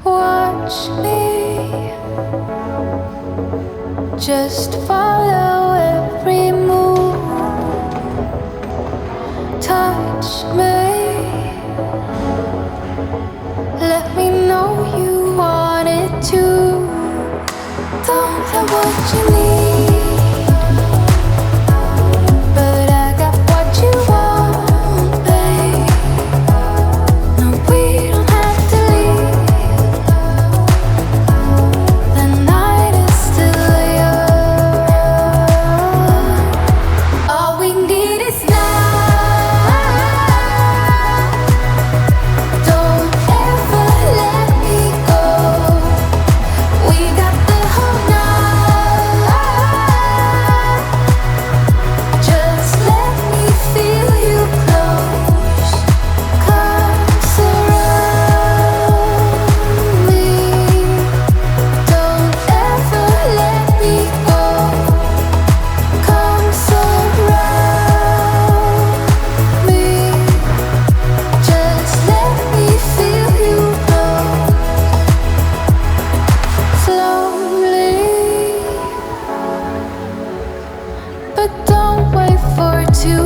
Watch me, just follow every move. Touch me, let me know you want it too. Don't have what you need, but I got what you want, babe. No, we don't have to leave. The night is still young. All we need is now. Don't ever let me go. We got the whole night. Just let me feel you close. Come surround me. Don't ever let me go. Come surround me. Just let me feel you close. Slowly, but don't wait for too